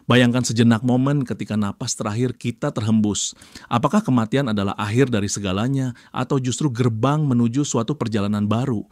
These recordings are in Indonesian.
Bayangkan sejenak momen ketika napas terakhir kita terhembus. Apakah kematian adalah akhir dari segalanya atau justru gerbang menuju suatu perjalanan baru?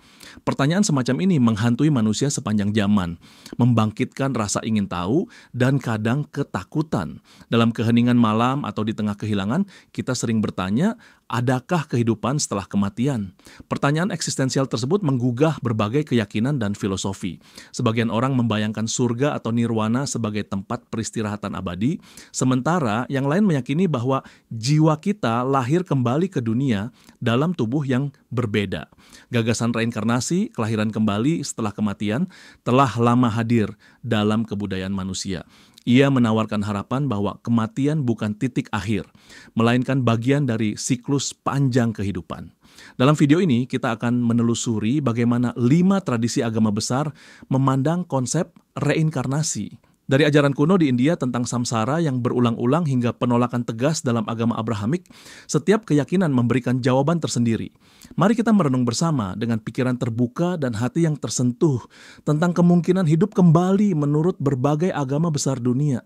Pertanyaan semacam ini menghantui manusia sepanjang zaman, membangkitkan rasa ingin tahu dan kadang ketakutan. Dalam keheningan malam atau di tengah kehilangan, kita sering bertanya, adakah kehidupan setelah kematian? Pertanyaan eksistensial tersebut menggugah berbagai keyakinan dan filosofi. Sebagian orang membayangkan surga atau nirwana sebagai tempat peristirahatan abadi, sementara yang lain meyakini bahwa jiwa kita lahir kembali ke dunia dalam tubuh yang berbeda. Gagasan reinkarnasi, kelahiran kembali setelah kematian, telah lama hadir dalam kebudayaan manusia. Ia menawarkan harapan bahwa kematian bukan titik akhir, melainkan bagian dari siklus panjang kehidupan. Dalam video ini, kita akan menelusuri bagaimana 5 tradisi agama besar memandang konsep reinkarnasi. Dari ajaran kuno di India tentang samsara yang berulang-ulang hingga penolakan tegas dalam agama Abrahamik, setiap keyakinan memberikan jawaban tersendiri. Mari kita merenung bersama dengan pikiran terbuka dan hati yang tersentuh tentang kemungkinan hidup kembali menurut berbagai agama besar dunia.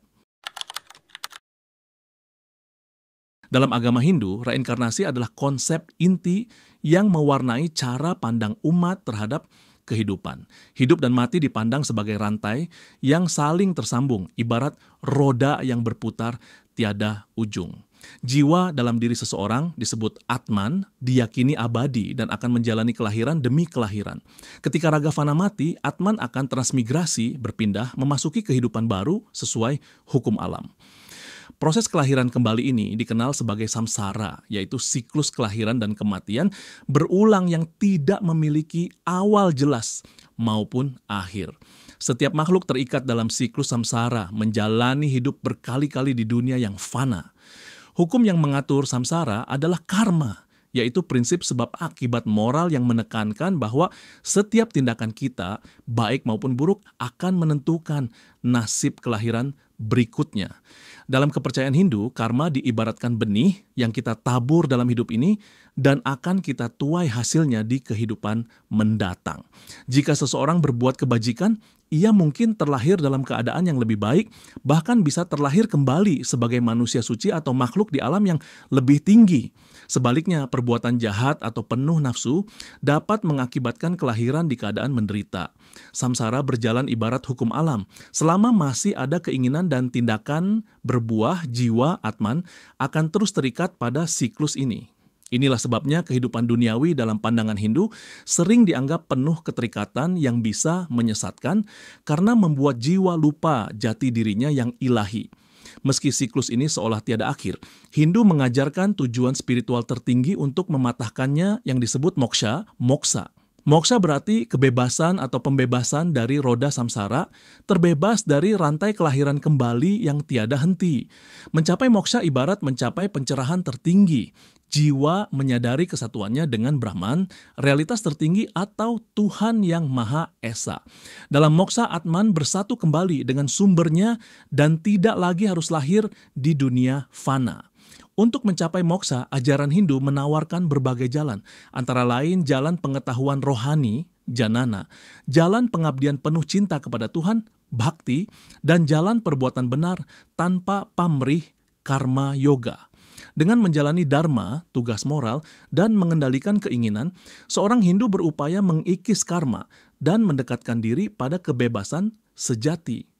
Dalam agama Hindu, reinkarnasi adalah konsep inti yang mewarnai cara pandang umat terhadap kehidupan. Hidup dan mati dipandang sebagai rantai yang saling tersambung, ibarat roda yang berputar tiada ujung. Jiwa dalam diri seseorang disebut Atman, diyakini abadi dan akan menjalani kelahiran demi kelahiran. Ketika raga fana mati, Atman akan transmigrasi, berpindah, memasuki kehidupan baru sesuai hukum alam. Proses kelahiran kembali ini dikenal sebagai samsara, yaitu siklus kelahiran dan kematian berulang yang tidak memiliki awal jelas maupun akhir. Setiap makhluk terikat dalam siklus samsara, menjalani hidup berkali-kali di dunia yang fana. Hukum yang mengatur samsara adalah karma, yaitu prinsip sebab akibat moral yang menekankan bahwa setiap tindakan kita, baik maupun buruk, akan menentukan nasib kelahiran berikutnya. Dalam kepercayaan Hindu, karma diibaratkan benih yang kita tabur dalam hidup ini dan akan kita tuai hasilnya di kehidupan mendatang. Jika seseorang berbuat kebajikan, ia mungkin terlahir dalam keadaan yang lebih baik, bahkan bisa terlahir kembali sebagai manusia suci atau makhluk di alam yang lebih tinggi. Sebaliknya, perbuatan jahat atau penuh nafsu dapat mengakibatkan kelahiran di keadaan menderita. Samsara berjalan ibarat hukum alam. Selama masih ada keinginan dan tindakan berbuah, jiwa Atman akan terus terikat pada siklus ini. Inilah sebabnya kehidupan duniawi dalam pandangan Hindu sering dianggap penuh keterikatan yang bisa menyesatkan karena membuat jiwa lupa jati dirinya yang ilahi. Meski siklus ini seolah tiada akhir, Hindu mengajarkan tujuan spiritual tertinggi untuk mematahkannya yang disebut moksha, moksa. Moksa berarti kebebasan atau pembebasan dari roda samsara, terbebas dari rantai kelahiran kembali yang tiada henti. Mencapai moksha ibarat mencapai pencerahan tertinggi. Jiwa menyadari kesatuannya dengan Brahman, realitas tertinggi atau Tuhan yang Maha Esa. Dalam moksha, Atman bersatu kembali dengan sumbernya dan tidak lagi harus lahir di dunia fana. Untuk mencapai moksha, ajaran Hindu menawarkan berbagai jalan, antara lain jalan pengetahuan rohani, janana, jalan pengabdian penuh cinta kepada Tuhan, bhakti, dan jalan perbuatan benar tanpa pamrih, karma yoga. Dengan menjalani dharma, tugas moral, dan mengendalikan keinginan, seorang Hindu berupaya mengikis karma dan mendekatkan diri pada kebebasan sejati.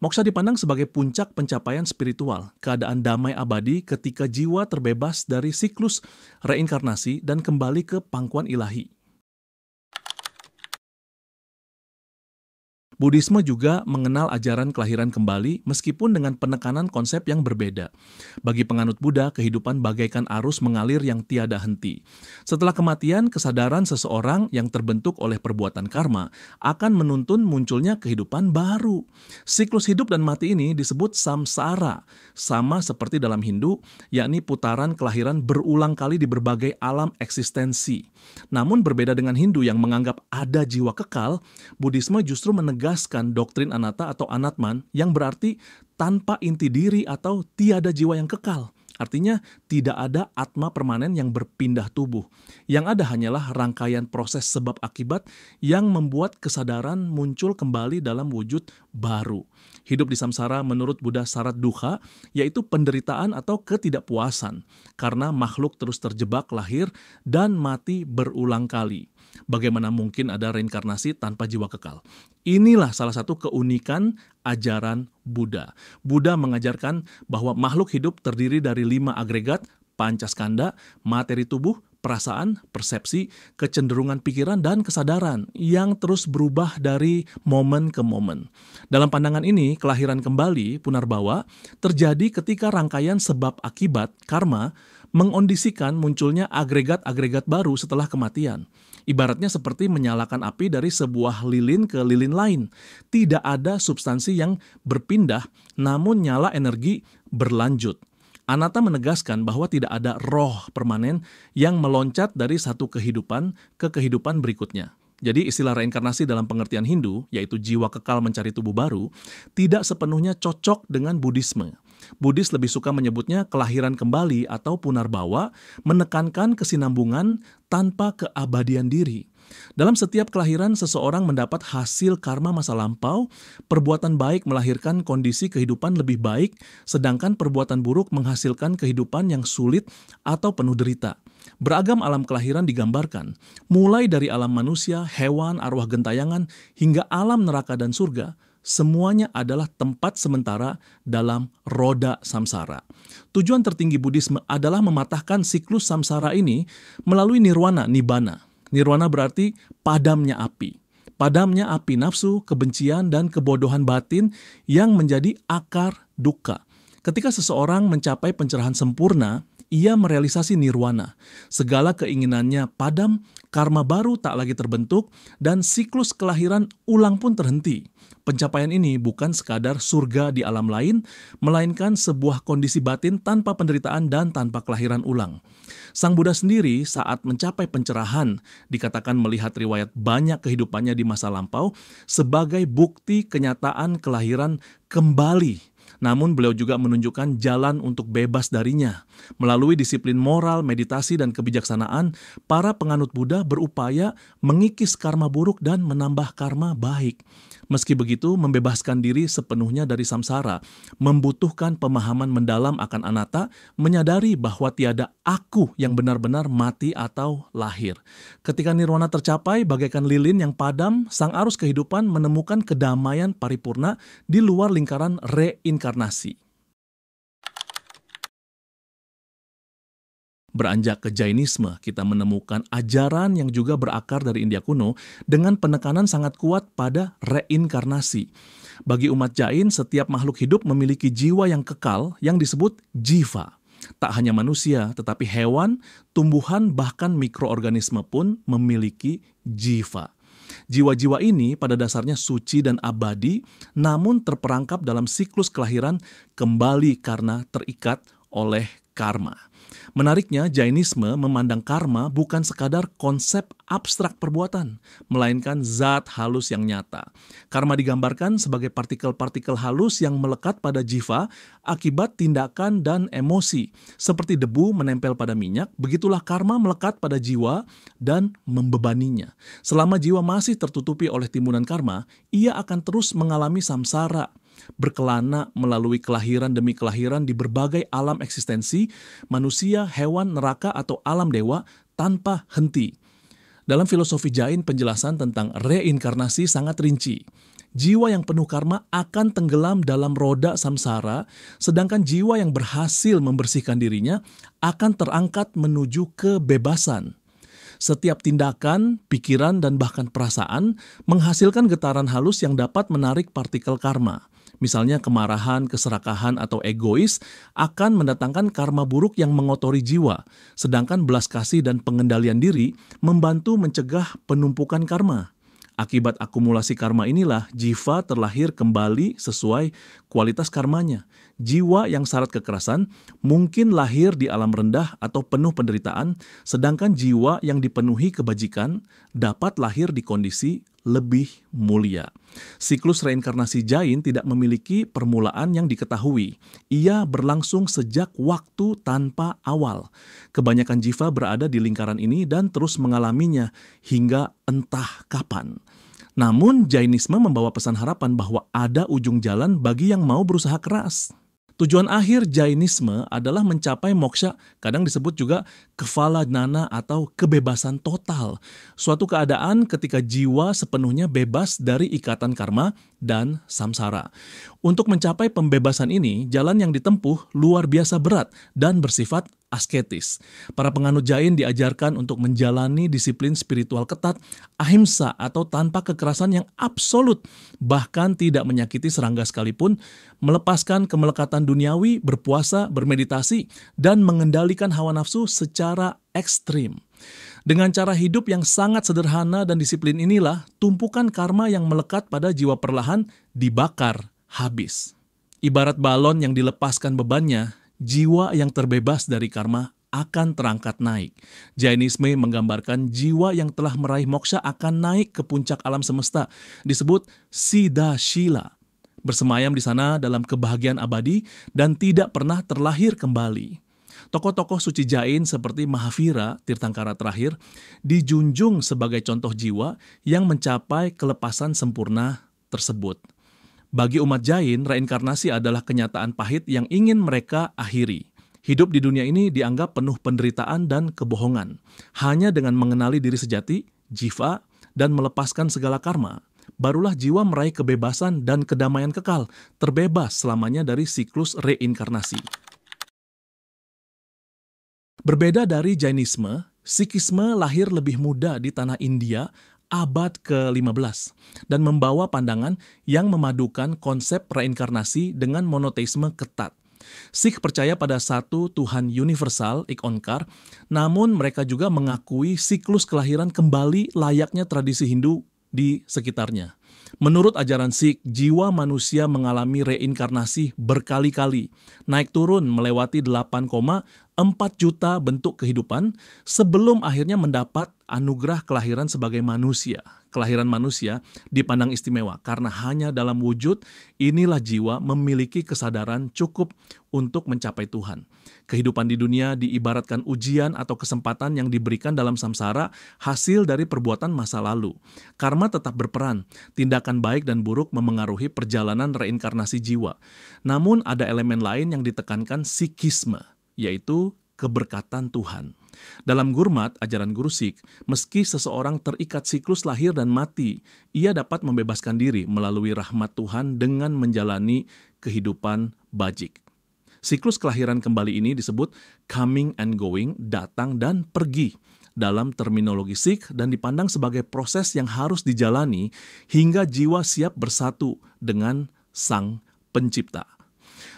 Moksha dipandang sebagai puncak pencapaian spiritual, keadaan damai abadi ketika jiwa terbebas dari siklus reinkarnasi dan kembali ke pangkuan ilahi. Buddhisme juga mengenal ajaran kelahiran kembali meskipun dengan penekanan konsep yang berbeda. Bagi penganut Buddha, kehidupan bagaikan arus mengalir yang tiada henti. Setelah kematian, kesadaran seseorang yang terbentuk oleh perbuatan karma akan menuntun munculnya kehidupan baru. Siklus hidup dan mati ini disebut samsara, sama seperti dalam Hindu, yakni putaran kelahiran berulang kali di berbagai alam eksistensi. Namun berbeda dengan Hindu yang menganggap ada jiwa kekal, Buddhisme justru menegaskan doktrin anatta atau anatman yang berarti tanpa inti diri atau tiada jiwa yang kekal. Artinya tidak ada atma permanen yang berpindah tubuh. Yang ada hanyalah rangkaian proses sebab akibat yang membuat kesadaran muncul kembali dalam wujud baru. Hidup di samsara menurut Buddha syarat dukkha, yaitu penderitaan atau ketidakpuasan, karena makhluk terus terjebak lahir dan mati berulang kali. Bagaimana mungkin ada reinkarnasi tanpa jiwa kekal? Inilah salah satu keunikan ajaran Buddha. Buddha mengajarkan bahwa makhluk hidup terdiri dari 5 agregat, pancaskanda, materi tubuh, perasaan, persepsi, kecenderungan pikiran, dan kesadaran yang terus berubah dari momen ke momen. Dalam pandangan ini, kelahiran kembali, punarbawa, terjadi ketika rangkaian sebab akibat, karma, mengondisikan munculnya agregat-agregat baru setelah kematian. Ibaratnya seperti menyalakan api dari sebuah lilin ke lilin lain. Tidak ada substansi yang berpindah, namun nyala energi berlanjut. Anatta menegaskan bahwa tidak ada roh permanen yang meloncat dari satu kehidupan ke kehidupan berikutnya. Jadi istilah reinkarnasi dalam pengertian Hindu, yaitu jiwa kekal mencari tubuh baru, tidak sepenuhnya cocok dengan Buddhisme. Buddhis lebih suka menyebutnya kelahiran kembali atau punarbawa, menekankan kesinambungan tanpa keabadian diri. Dalam setiap kelahiran, seseorang mendapat hasil karma masa lampau. Perbuatan baik melahirkan kondisi kehidupan lebih baik, sedangkan perbuatan buruk menghasilkan kehidupan yang sulit atau penuh derita. Beragam alam kelahiran digambarkan, mulai dari alam manusia, hewan, arwah gentayangan, hingga alam neraka dan surga. Semuanya adalah tempat sementara dalam roda samsara. Tujuan tertinggi Buddhisme adalah mematahkan siklus samsara ini melalui nirwana, nibbana. Nirwana berarti padamnya api. Padamnya api nafsu, kebencian, dan kebodohan batin yang menjadi akar dukkha. Ketika seseorang mencapai pencerahan sempurna, ia merealisasi nirwana. Segala keinginannya padam, karma baru tak lagi terbentuk, dan siklus kelahiran ulang pun terhenti. Pencapaian ini bukan sekadar surga di alam lain, melainkan sebuah kondisi batin tanpa penderitaan dan tanpa kelahiran ulang. Sang Buddha sendiri saat mencapai pencerahan dikatakan melihat riwayat banyak kehidupannya di masa lampau sebagai bukti kenyataan kelahiran kembali. Namun beliau juga menunjukkan jalan untuk bebas darinya. Melalui disiplin moral, meditasi, dan kebijaksanaan, para penganut Buddha berupaya mengikis karma buruk dan menambah karma baik. Meski begitu, membebaskan diri sepenuhnya dari samsara membutuhkan pemahaman mendalam akan anatta, menyadari bahwa tiada aku yang benar-benar mati atau lahir. Ketika nirwana tercapai, bagaikan lilin yang padam, sang arus kehidupan menemukan kedamaian paripurna di luar lingkaran reinkarnasi. Beranjak ke Jainisme, kita menemukan ajaran yang juga berakar dari India kuno dengan penekanan sangat kuat pada reinkarnasi. Bagi umat Jain, setiap makhluk hidup memiliki jiwa yang kekal yang disebut jiva. Tak hanya manusia, tetapi hewan, tumbuhan, bahkan mikroorganisme pun memiliki jiva. Jiwa-jiwa ini pada dasarnya suci dan abadi, namun terperangkap dalam siklus kelahiran kembali karena terikat oleh karma. Menariknya, Jainisme memandang karma bukan sekadar konsep abstrak perbuatan, melainkan zat halus yang nyata. Karma digambarkan sebagai partikel-partikel halus yang melekat pada jiva akibat tindakan dan emosi. Seperti debu menempel pada minyak, begitulah karma melekat pada jiwa dan membebaninya. Selama jiwa masih tertutupi oleh timbunan karma, ia akan terus mengalami samsara, berkelana melalui kelahiran demi kelahiran di berbagai alam eksistensi, manusia, hewan, neraka, atau alam dewa tanpa henti. Dalam filosofi Jain, penjelasan tentang reinkarnasi sangat rinci. Jiwa yang penuh karma akan tenggelam dalam roda samsara, sedangkan jiwa yang berhasil membersihkan dirinya akan terangkat menuju kebebasan. Setiap tindakan, pikiran, dan bahkan perasaan menghasilkan getaran halus yang dapat menarik partikel karma. Misalnya kemarahan, keserakahan, atau egois akan mendatangkan karma buruk yang mengotori jiwa, sedangkan belas kasih dan pengendalian diri membantu mencegah penumpukan karma. Akibat akumulasi karma inilah jiva terlahir kembali sesuai kualitas karmanya. Jiwa yang syarat kekerasan mungkin lahir di alam rendah atau penuh penderitaan, sedangkan jiwa yang dipenuhi kebajikan dapat lahir di kondisi lebih mulia. Siklus reinkarnasi Jain tidak memiliki permulaan yang diketahui. Ia berlangsung sejak waktu tanpa awal. Kebanyakan jiva berada di lingkaran ini dan terus mengalaminya hingga entah kapan. Namun, Jainisme membawa pesan harapan bahwa ada ujung jalan bagi yang mau berusaha keras. Tujuan akhir Jainisme adalah mencapai moksha, kadang disebut juga kepala jnana atau kebebasan total. Suatu keadaan ketika jiwa sepenuhnya bebas dari ikatan karma dan samsara. Untuk mencapai pembebasan ini, jalan yang ditempuh luar biasa berat dan bersifat asketis. Para penganut Jain diajarkan untuk menjalani disiplin spiritual ketat, ahimsa atau tanpa kekerasan yang absolut, bahkan tidak menyakiti serangga sekalipun, melepaskan kemelekatan duniawi, berpuasa, bermeditasi, dan mengendalikan hawa nafsu secara ekstrim. Dengan cara hidup yang sangat sederhana dan disiplin inilah, tumpukan karma yang melekat pada jiwa perlahan dibakar habis. Ibarat balon yang dilepaskan bebannya, jiwa yang terbebas dari karma akan terangkat naik. Jainisme menggambarkan jiwa yang telah meraih moksha akan naik ke puncak alam semesta, disebut Siddha Shila. Bersemayam di sana dalam kebahagiaan abadi dan tidak pernah terlahir kembali. Tokoh-tokoh suci Jain seperti Mahavira, Tirthankara terakhir, dijunjung sebagai contoh jiwa yang mencapai kelepasan sempurna tersebut. Bagi umat Jain, reinkarnasi adalah kenyataan pahit yang ingin mereka akhiri. Hidup di dunia ini dianggap penuh penderitaan dan kebohongan. Hanya dengan mengenali diri sejati, jiva, dan melepaskan segala karma, barulah jiwa meraih kebebasan dan kedamaian kekal, terbebas selamanya dari siklus reinkarnasi. Berbeda dari Jainisme, Sikhisme lahir lebih muda di tanah India abad ke-15 dan membawa pandangan yang memadukan konsep reinkarnasi dengan monoteisme ketat. Sikh percaya pada satu Tuhan universal, Ik Onkar, namun mereka juga mengakui siklus kelahiran kembali layaknya tradisi Hindu di sekitarnya. Menurut ajaran Sikh, jiwa manusia mengalami reinkarnasi berkali-kali, naik turun melewati 8,4 juta bentuk kehidupan sebelum akhirnya mendapat anugerah kelahiran sebagai manusia. Kelahiran manusia dipandang istimewa karena hanya dalam wujud inilah jiwa memiliki kesadaran cukup untuk mencapai Tuhan. Kehidupan di dunia diibaratkan ujian atau kesempatan yang diberikan dalam samsara hasil dari perbuatan masa lalu. Karma tetap berperan, tindakan baik dan buruk memengaruhi perjalanan reinkarnasi jiwa. Namun ada elemen lain yang ditekankan Sikhisme, yaitu keberkatan Tuhan. Dalam Gurmat, ajaran Guru Sikh, meski seseorang terikat siklus lahir dan mati, ia dapat membebaskan diri melalui rahmat Tuhan dengan menjalani kehidupan bajik. Siklus kelahiran kembali ini disebut coming and going, datang dan pergi, dalam terminologi Sikh dan dipandang sebagai proses yang harus dijalani hingga jiwa siap bersatu dengan Sang Pencipta.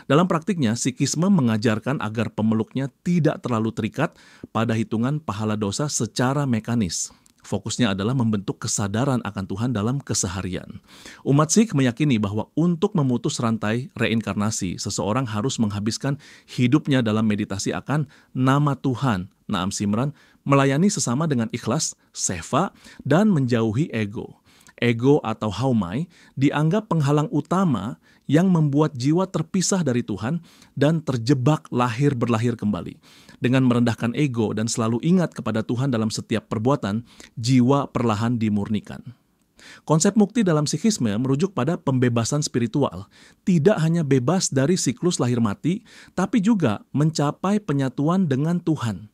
Dalam praktiknya, Sikhisme mengajarkan agar pemeluknya tidak terlalu terikat pada hitungan pahala dosa secara mekanis. Fokusnya adalah membentuk kesadaran akan Tuhan dalam keseharian. Umat Sikh meyakini bahwa untuk memutus rantai reinkarnasi, seseorang harus menghabiskan hidupnya dalam meditasi akan nama Tuhan, Naam Simran, melayani sesama dengan ikhlas, seva, dan menjauhi ego. Ego atau haumai dianggap penghalang utama yang membuat jiwa terpisah dari Tuhan dan terjebak lahir berlahir kembali. Dengan merendahkan ego dan selalu ingat kepada Tuhan dalam setiap perbuatan, jiwa perlahan dimurnikan. Konsep mukti dalam Sikhisme merujuk pada pembebasan spiritual, tidak hanya bebas dari siklus lahir mati, tapi juga mencapai penyatuan dengan Tuhan.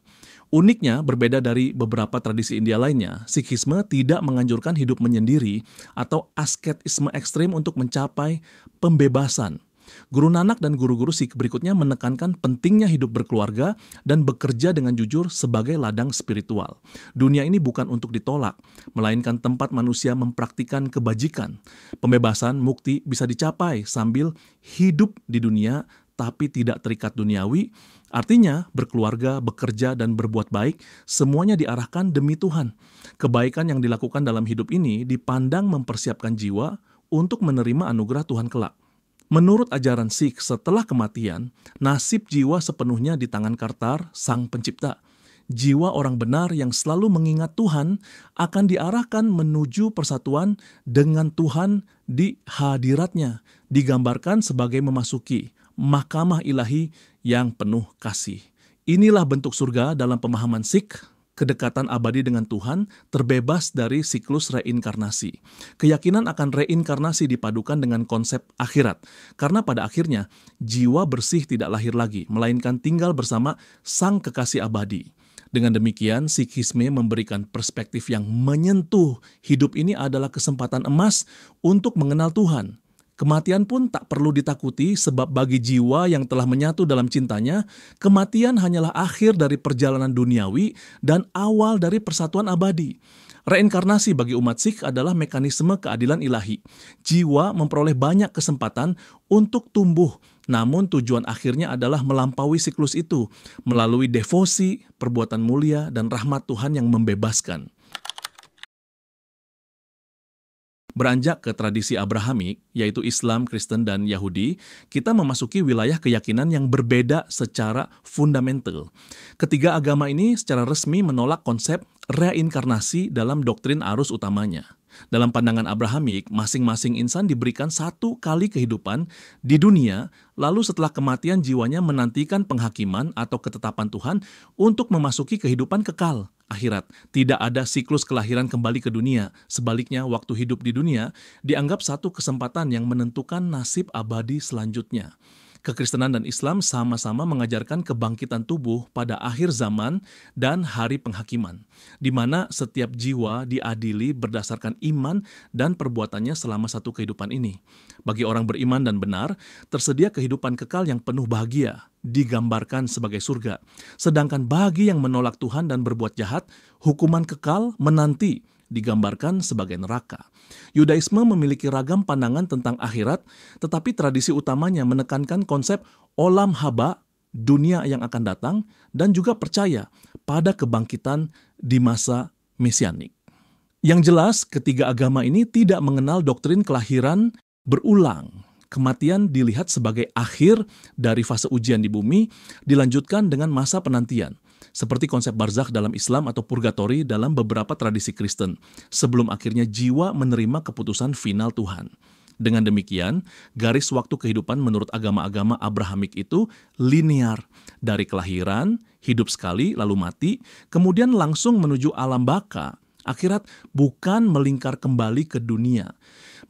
Uniknya, berbeda dari beberapa tradisi India lainnya, Sikhisme tidak menganjurkan hidup menyendiri atau asketisme ekstrim untuk mencapai pembebasan. Guru Nanak dan guru-guru Sikh berikutnya menekankan pentingnya hidup berkeluarga dan bekerja dengan jujur sebagai ladang spiritual. Dunia ini bukan untuk ditolak, melainkan tempat manusia mempraktikkan kebajikan. Pembebasan mukti bisa dicapai sambil hidup di dunia tapi tidak terikat duniawi. Artinya, berkeluarga, bekerja, dan berbuat baik, semuanya diarahkan demi Tuhan. Kebaikan yang dilakukan dalam hidup ini dipandang mempersiapkan jiwa untuk menerima anugerah Tuhan kelak. Menurut ajaran Sikh, setelah kematian, nasib jiwa sepenuhnya di tangan Kartar, Sang Pencipta. Jiwa orang benar yang selalu mengingat Tuhan akan diarahkan menuju persatuan dengan Tuhan di hadiratnya, digambarkan sebagai memasuki mahkamah ilahi yang penuh kasih. Inilah bentuk surga dalam pemahaman Sikh, kedekatan abadi dengan Tuhan, terbebas dari siklus reinkarnasi. Keyakinan akan reinkarnasi dipadukan dengan konsep akhirat, karena pada akhirnya jiwa bersih tidak lahir lagi, melainkan tinggal bersama Sang Kekasih abadi. Dengan demikian, Sikhisme memberikan perspektif yang menyentuh. Hidup ini adalah kesempatan emas untuk mengenal Tuhan. Kematian pun tak perlu ditakuti sebab bagi jiwa yang telah menyatu dalam cintanya, kematian hanyalah akhir dari perjalanan duniawi dan awal dari persatuan abadi. Reinkarnasi bagi umat Sikh adalah mekanisme keadilan ilahi. Jiwa memperoleh banyak kesempatan untuk tumbuh, namun tujuan akhirnya adalah melampaui siklus itu melalui devosi, perbuatan mulia, dan rahmat Tuhan yang membebaskan. Beranjak ke tradisi Abrahamik, yaitu Islam, Kristen, dan Yahudi, kita memasuki wilayah keyakinan yang berbeda secara fundamental. Ketiga agama ini secara resmi menolak konsep reinkarnasi dalam doktrin arus utamanya. Dalam pandangan Abrahamik, masing-masing insan diberikan satu kali kehidupan di dunia, lalu setelah kematian jiwanya menantikan penghakiman atau ketetapan Tuhan untuk memasuki kehidupan kekal, akhirat. Tidak ada siklus kelahiran kembali ke dunia. Sebaliknya, waktu hidup di dunia dianggap satu kesempatan yang menentukan nasib abadi selanjutnya. Kekristenan dan Islam sama-sama mengajarkan kebangkitan tubuh pada akhir zaman dan hari penghakiman, di mana setiap jiwa diadili berdasarkan iman dan perbuatannya selama satu kehidupan ini. Bagi orang beriman dan benar, tersedia kehidupan kekal yang penuh bahagia, digambarkan sebagai surga. Sedangkan bagi yang menolak Tuhan dan berbuat jahat, hukuman kekal menanti, digambarkan sebagai neraka. Yudaisme memiliki ragam pandangan tentang akhirat, tetapi tradisi utamanya menekankan konsep olam haba, dunia yang akan datang, dan juga percaya pada kebangkitan di masa mesianik. Yang jelas, ketiga agama ini tidak mengenal doktrin kelahiran berulang. Kematian dilihat sebagai akhir dari fase ujian di bumi, dilanjutkan dengan masa penantian. Seperti konsep barzakh dalam Islam atau purgatori dalam beberapa tradisi Kristen, sebelum akhirnya jiwa menerima keputusan final Tuhan. Dengan demikian, garis waktu kehidupan menurut agama-agama Abrahamik itu linear, dari kelahiran, hidup sekali, lalu mati, kemudian langsung menuju alam baka, akhirat, bukan melingkar kembali ke dunia.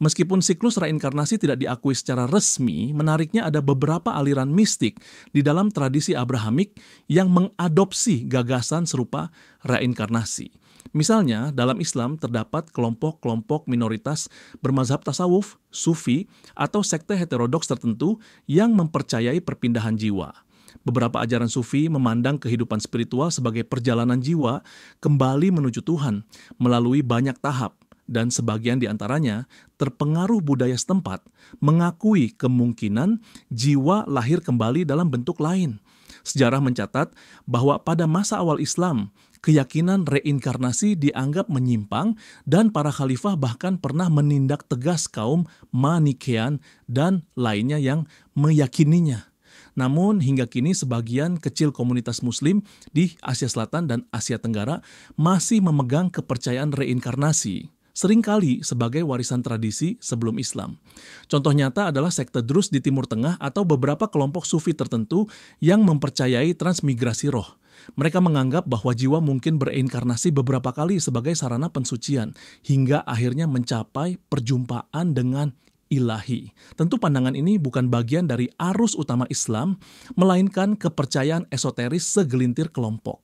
Meskipun siklus reinkarnasi tidak diakui secara resmi, menariknya ada beberapa aliran mistik di dalam tradisi Abrahamik yang mengadopsi gagasan serupa reinkarnasi. Misalnya, dalam Islam terdapat kelompok-kelompok minoritas bermazhab tasawuf, sufi, atau sekte heterodoks tertentu yang mempercayai perpindahan jiwa. Beberapa ajaran sufi memandang kehidupan spiritual sebagai perjalanan jiwa kembali menuju Tuhan melalui banyak tahap, dan sebagian di antaranya terpengaruh budaya setempat mengakui kemungkinan jiwa lahir kembali dalam bentuk lain. Sejarah mencatat bahwa pada masa awal Islam, keyakinan reinkarnasi dianggap menyimpang dan para khalifah bahkan pernah menindak tegas kaum Manikean dan lainnya yang meyakininya. Namun hingga kini sebagian kecil komunitas Muslim di Asia Selatan dan Asia Tenggara masih memegang kepercayaan reinkarnasi, seringkali sebagai warisan tradisi sebelum Islam. Contoh nyata adalah sekte Drus di Timur Tengah atau beberapa kelompok sufi tertentu yang mempercayai transmigrasi roh. Mereka menganggap bahwa jiwa mungkin bereinkarnasi beberapa kali sebagai sarana pensucian, hingga akhirnya mencapai perjumpaan dengan ilahi. Tentu pandangan ini bukan bagian dari arus utama Islam, melainkan kepercayaan esoteris segelintir kelompok.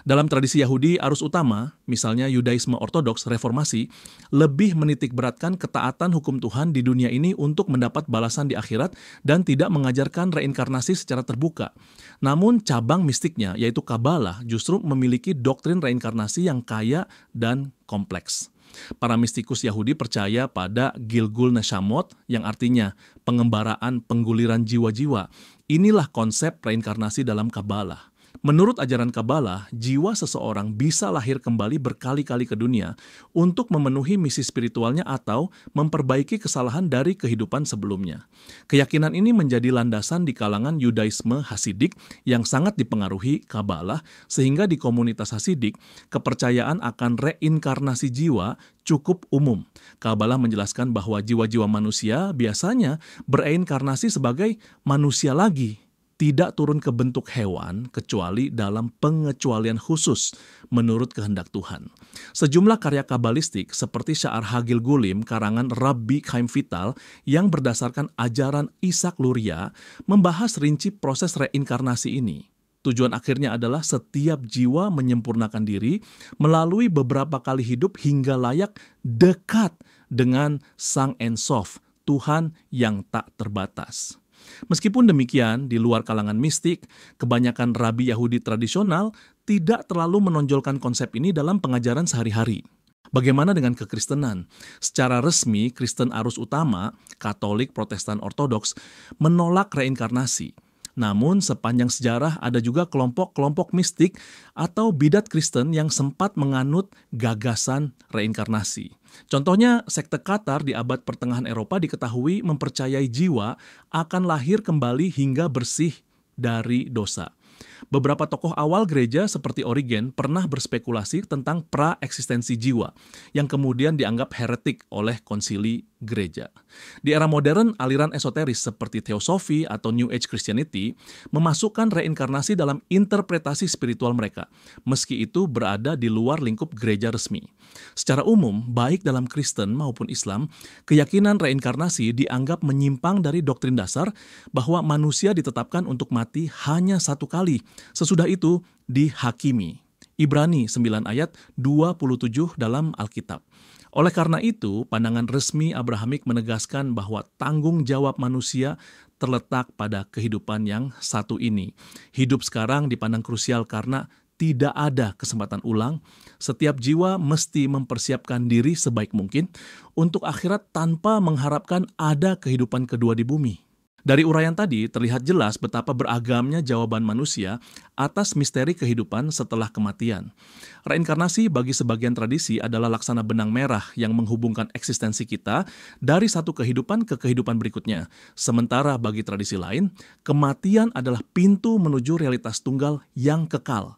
Dalam tradisi Yahudi, arus utama, misalnya Yudaisme Ortodoks Reformasi, lebih menitikberatkan ketaatan hukum Tuhan di dunia ini untuk mendapat balasan di akhirat dan tidak mengajarkan reinkarnasi secara terbuka. Namun cabang mistiknya, yaitu Kabalah, justru memiliki doktrin reinkarnasi yang kaya dan kompleks. Para mistikus Yahudi percaya pada Gilgul Neshamot, yang artinya pengembaraan pengguliran jiwa-jiwa. Inilah konsep reinkarnasi dalam Kabalah. Menurut ajaran Kabalah, jiwa seseorang bisa lahir kembali berkali-kali ke dunia untuk memenuhi misi spiritualnya atau memperbaiki kesalahan dari kehidupan sebelumnya. Keyakinan ini menjadi landasan di kalangan Yudaisme Hasidik yang sangat dipengaruhi Kabalah, sehingga di komunitas Hasidik, kepercayaan akan reinkarnasi jiwa cukup umum. Kabalah menjelaskan bahwa jiwa-jiwa manusia biasanya bereinkarnasi sebagai manusia lagi, tidak turun ke bentuk hewan kecuali dalam pengecualian khusus menurut kehendak Tuhan. Sejumlah karya kabalistik seperti Syaar Hagil Gulim karangan Rabbi Chaim Vital yang berdasarkan ajaran Ishak Luria membahas rinci proses reinkarnasi ini. Tujuan akhirnya adalah setiap jiwa menyempurnakan diri melalui beberapa kali hidup hingga layak dekat dengan Sang Ein Sof, Tuhan yang tak terbatas. Meskipun demikian, di luar kalangan mistik, kebanyakan rabi Yahudi tradisional tidak terlalu menonjolkan konsep ini dalam pengajaran sehari-hari. Bagaimana dengan kekristenan? Secara resmi, Kristen arus utama, Katolik, Protestan, Ortodoks, menolak reinkarnasi. Namun sepanjang sejarah ada juga kelompok-kelompok mistik atau bidat Kristen yang sempat menganut gagasan reinkarnasi. Contohnya, sekte Qatar di abad pertengahan Eropa diketahui mempercayai jiwa akan lahir kembali hingga bersih dari dosa. Beberapa tokoh awal gereja seperti Origen pernah berspekulasi tentang pra-eksistensi jiwa yang kemudian dianggap heretik oleh konsili gereja. Di era modern, aliran esoteris seperti teosofi atau New Age Christianity memasukkan reinkarnasi dalam interpretasi spiritual mereka, meski itu berada di luar lingkup gereja resmi. Secara umum, baik dalam Kristen maupun Islam, keyakinan reinkarnasi dianggap menyimpang dari doktrin dasar bahwa manusia ditetapkan untuk mati hanya satu kali, sesudah itu dihakimi. Ibrani 9 ayat 27 dalam Alkitab. Oleh karena itu, pandangan resmi Abrahamik menegaskan bahwa tanggung jawab manusia terletak pada kehidupan yang satu ini. Hidup sekarang dipandang krusial karena tidak ada kesempatan ulang. Setiap jiwa mesti mempersiapkan diri sebaik mungkin untuk akhirat tanpa mengharapkan ada kehidupan kedua di bumi. Dari uraian tadi terlihat jelas betapa beragamnya jawaban manusia atas misteri kehidupan setelah kematian. Reinkarnasi bagi sebagian tradisi adalah laksana benang merah yang menghubungkan eksistensi kita dari satu kehidupan ke kehidupan berikutnya. Sementara bagi tradisi lain, kematian adalah pintu menuju realitas tunggal yang kekal.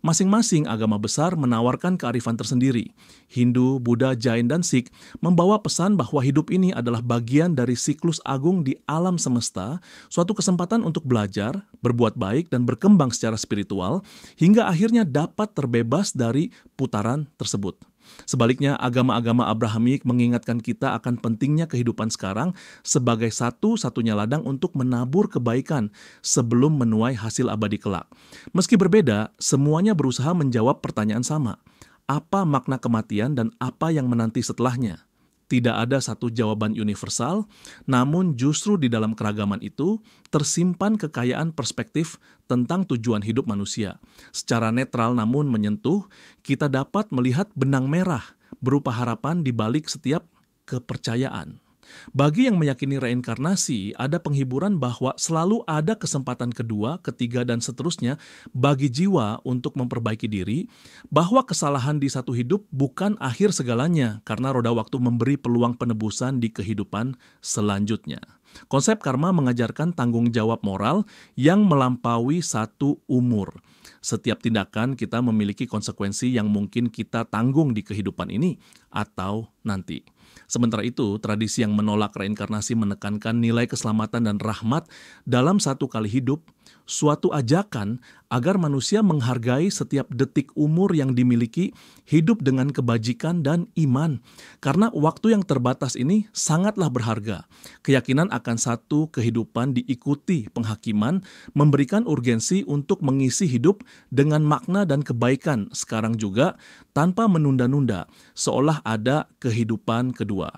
Masing-masing agama besar menawarkan kearifan tersendiri. Hindu, Buddha, Jain, dan Sikh membawa pesan bahwa hidup ini adalah bagian dari siklus agung di alam semesta, suatu kesempatan untuk belajar, berbuat baik, dan berkembang secara spiritual, hingga akhirnya dapat terbebas dari putaran tersebut. Sebaliknya, agama-agama Abrahamik mengingatkan kita akan pentingnya kehidupan sekarang sebagai satu-satunya ladang untuk menabur kebaikan sebelum menuai hasil abadi kelak. Meski berbeda, semuanya berusaha menjawab pertanyaan sama. Apa makna kematian dan apa yang menanti setelahnya? Tidak ada satu jawaban universal, namun justru di dalam keragaman itu tersimpan kekayaan perspektif tentang tujuan hidup manusia. Secara netral namun menyentuh, kita dapat melihat benang merah berupa harapan di balik setiap kepercayaan. Bagi yang meyakini reinkarnasi, ada penghiburan bahwa selalu ada kesempatan kedua, ketiga, dan seterusnya bagi jiwa untuk memperbaiki diri, bahwa kesalahan di satu hidup bukan akhir segalanya karena roda waktu memberi peluang penebusan di kehidupan selanjutnya. Konsep karma mengajarkan tanggung jawab moral yang melampaui satu umur. Setiap tindakan kita memiliki konsekuensi yang mungkin kita tanggung di kehidupan ini atau nanti. Sementara itu, tradisi yang menolak reinkarnasi menekankan nilai keselamatan dan rahmat dalam satu kali hidup, suatu ajakan agar manusia menghargai setiap detik umur yang dimiliki, hidup dengan kebajikan dan iman. Karena waktu yang terbatas ini sangatlah berharga. Keyakinan akan satu kehidupan diikuti penghakiman, memberikan urgensi untuk mengisi hidup dengan makna dan kebaikan sekarang juga, tanpa menunda-nunda, seolah ada kehidupan kedua.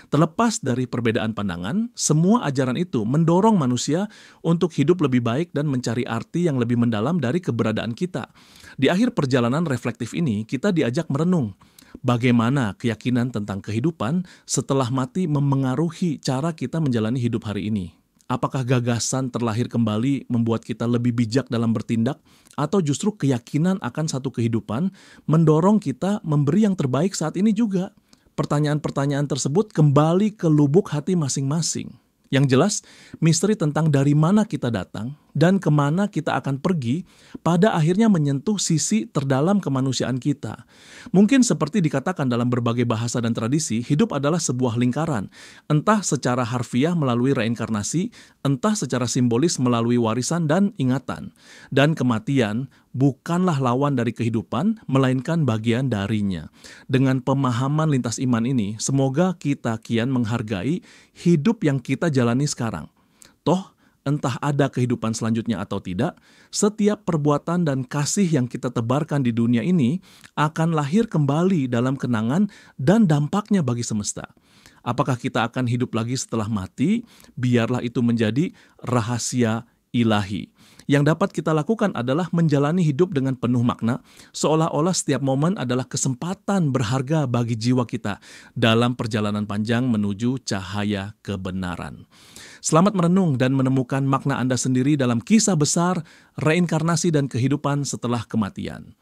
Terlepas dari perbedaan pandangan, semua ajaran itu mendorong manusia untuk hidup lebih baik dan mencari arti yang lebih mendalam dari keberadaan kita. Di akhir perjalanan reflektif ini, kita diajak merenung bagaimana keyakinan tentang kehidupan setelah mati memengaruhi cara kita menjalani hidup hari ini. Apakah gagasan terlahir kembali membuat kita lebih bijak dalam bertindak, atau justru keyakinan akan satu kehidupan mendorong kita memberi yang terbaik saat ini juga? Pertanyaan-pertanyaan tersebut kembali ke lubuk hati masing-masing. Yang jelas, misteri tentang dari mana kita datang, dan kemana kita akan pergi, pada akhirnya menyentuh sisi terdalam kemanusiaan kita. Mungkin seperti dikatakan dalam berbagai bahasa dan tradisi, hidup adalah sebuah lingkaran, entah secara harfiah melalui reinkarnasi, entah secara simbolis melalui warisan dan ingatan. Dan kematian bukanlah lawan dari kehidupan, melainkan bagian darinya. Dengan pemahaman lintas iman ini, semoga kita kian menghargai hidup yang kita jalani sekarang. Toh, entah ada kehidupan selanjutnya atau tidak, setiap perbuatan dan kasih yang kita tebarkan di dunia ini akan lahir kembali dalam kenangan dan dampaknya bagi semesta. Apakah kita akan hidup lagi setelah mati? Biarlah itu menjadi rahasia ilahi. Yang dapat kita lakukan adalah menjalani hidup dengan penuh makna, seolah-olah setiap momen adalah kesempatan berharga bagi jiwa kita dalam perjalanan panjang menuju cahaya kebenaran. Selamat merenung dan menemukan makna Anda sendiri dalam kisah besar, reinkarnasi dan kehidupan setelah kematian.